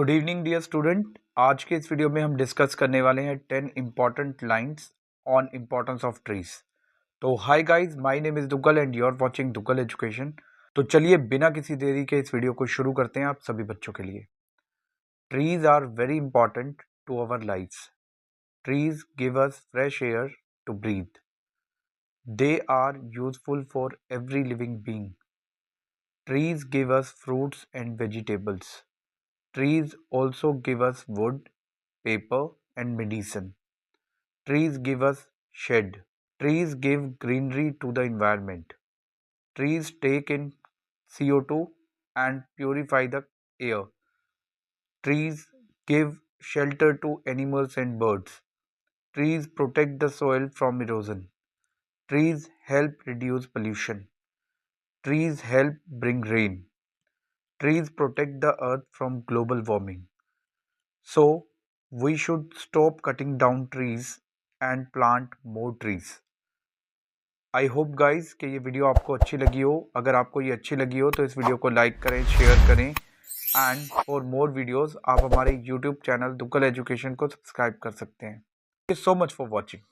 Good evening dear student. आज के इस वीडियो में हम डिस्कस करने वाले हैं 10 important lines on importance of trees. तो hi guys, my name is Duggal and you are watching Duggal education. तो चलिए बिना किसी देरी के इस वीडियो को शुरू करते हैं आप सभी बच्चों के लिए। Trees are very important to our lifes. Trees give us fresh air to breathe. They are useful for every living being. Trees give us fruits and vegetables. Trees also give us wood, paper, and medicine. Trees give us shade. Trees give greenery to the environment. Trees take in CO2 and purify the air. Trees give shelter to animals and birds. Trees protect the soil from erosion. Trees help reduce pollution. Trees help bring rain. Trees protect the earth from global warming. So, we should stop cutting down trees and plant more trees. I hope guys कि ये video आपको अच्छी लगी हो। अगर आपको ये अच्छी लगी हो तो इस वीडियो को लाइक करें, शेयर करें एंड फॉर मोर वीडियोस आप हमारे यूट्यूब चैनल दुग्गल एजुकेशन को सब्सक्राइब कर सकते हैं। Thank you so much for watching.